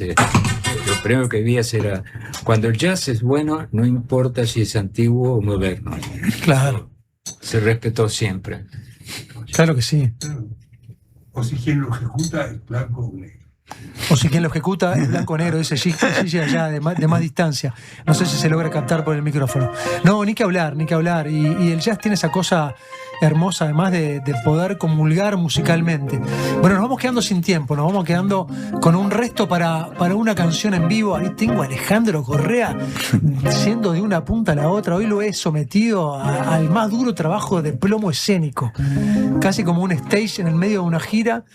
era: cuando el jazz es bueno, no importa si es antiguo o moderno. Claro. Se respetó siempre. Claro que sí. O si quien lo ejecuta es blanco o negro. O si quien lo ejecuta es blanco-negro, dice Gigi allá de más distancia. No sé si se logra captar por el micrófono. No, ni que hablar. Y el jazz tiene esa cosa hermosa, además de poder comulgar musicalmente. Bueno, nos vamos quedando sin tiempo, nos vamos quedando con un resto para una canción en vivo. Ahí tengo a Alejandro Correa siendo de una punta a la otra. Hoy lo he sometido al más duro trabajo de plomo escénico, casi como un stage en el medio de una gira.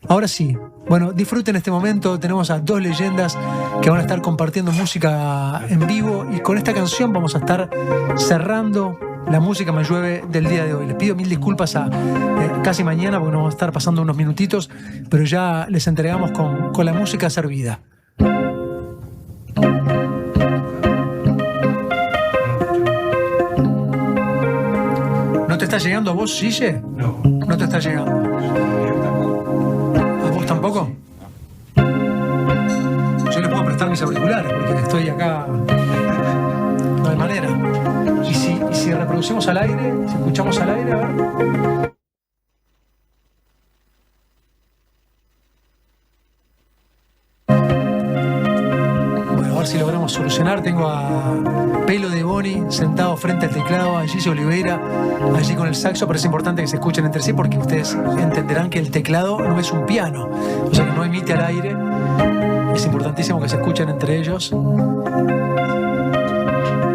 Ahora sí, bueno, disfruten este momento. Tenemos a 2 leyendas que van a estar compartiendo música en vivo, y con esta canción vamos a estar cerrando La Música Me Llueve del día de hoy. Les pido 1000 disculpas a casi mañana, porque nos vamos a estar pasando unos minutitos, pero ya les entregamos con la música servida. ¿No te está llegando a vos, Gille? No. No te está llegando. ¿Tampoco? Yo les puedo prestar mis auriculares porque estoy acá. No hay manera. Y si reproducimos al aire, si escuchamos al aire, a ver. Bueno, a ver si logramos solucionar. Tengo a Pelo de Boni sentado frente al teclado, a Gigi Oliveira allí con el saxo, pero es importante que se escuchen entre sí, porque ustedes entenderán que el teclado no es un piano, o sea que no emite al aire. Es importantísimo que se escuchen entre ellos,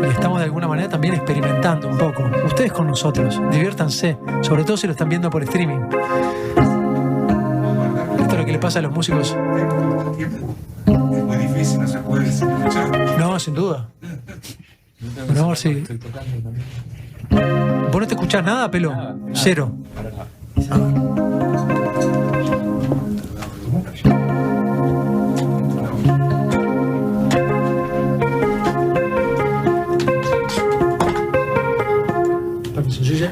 y estamos de alguna manera también experimentando un poco. Ustedes con nosotros, diviértanse, sobre todo si lo están viendo por streaming. Esto es lo que le pasa a los músicos. Es muy difícil, no se puede escuchar. No, sin duda. Bueno, a ver si... ¿Vos no te escuchás nada, Pelo? Nada. Cero. Permiso, Gigi.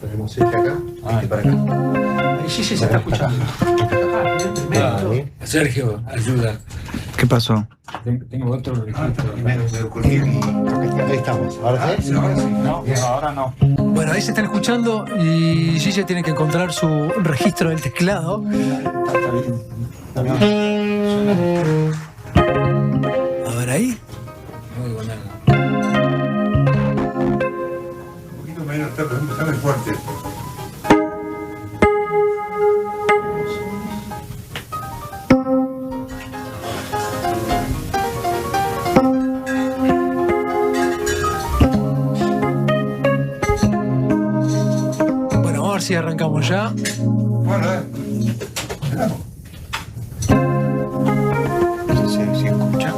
Tenemos este acá y para acá. Ahí Gigi se está escuchando. Sergio, ayuda. ¿Qué pasó? Tengo otro registro. Ahí estamos. ¿Ahora sí? No, ahora no. Bueno, ahí se están escuchando y Gigi tiene que encontrar su registro del teclado. A ver ahí. menos. Un poquito menos, está muy fuerte. Bueno, a ver si arrancamos ya. Bueno, Se escucha.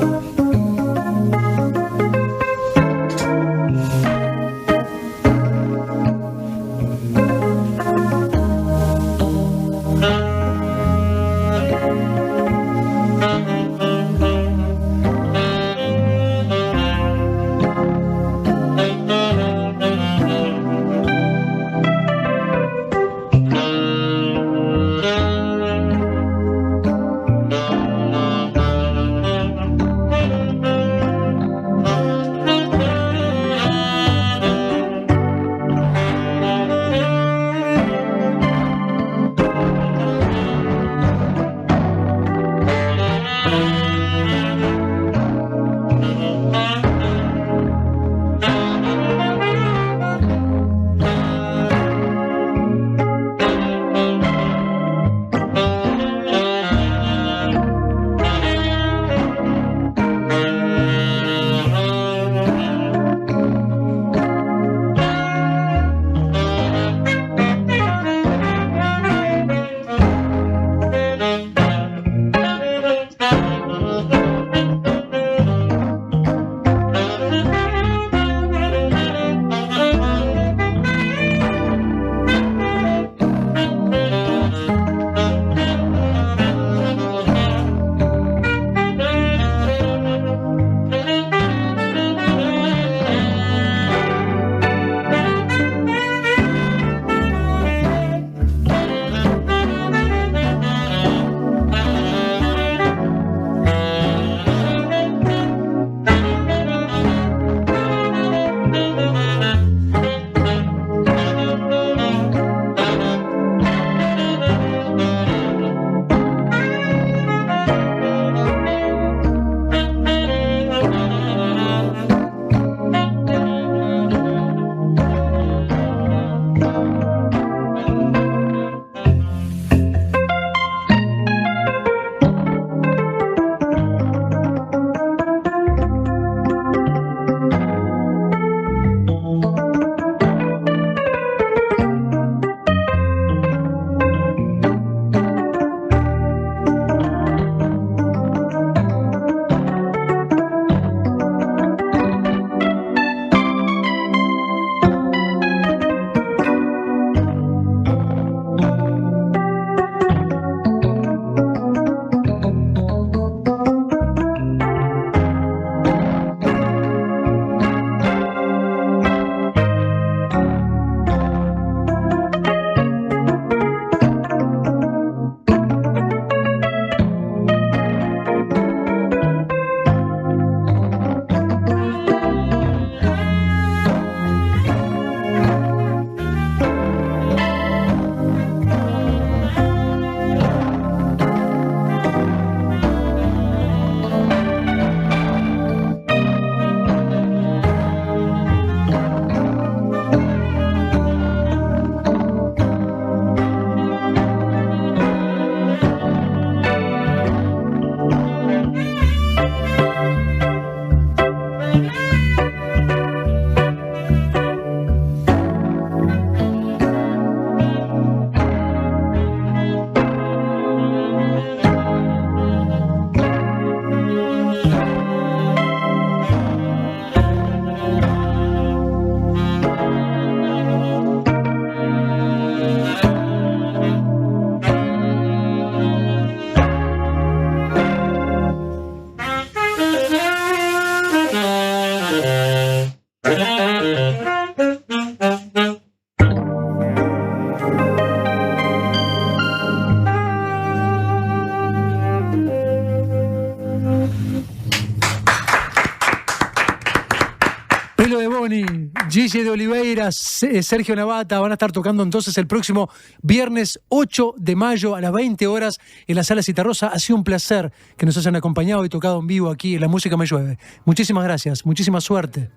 Pelo de Boni, Gigi de Oliveira, Sergio Navata van a estar tocando entonces el próximo viernes 8 de mayo a las 20 horas en la Sala Citarrosa. Ha sido un placer que nos hayan acompañado y tocado en vivo aquí en La Música Me Llueve. Muchísimas gracias, muchísima suerte.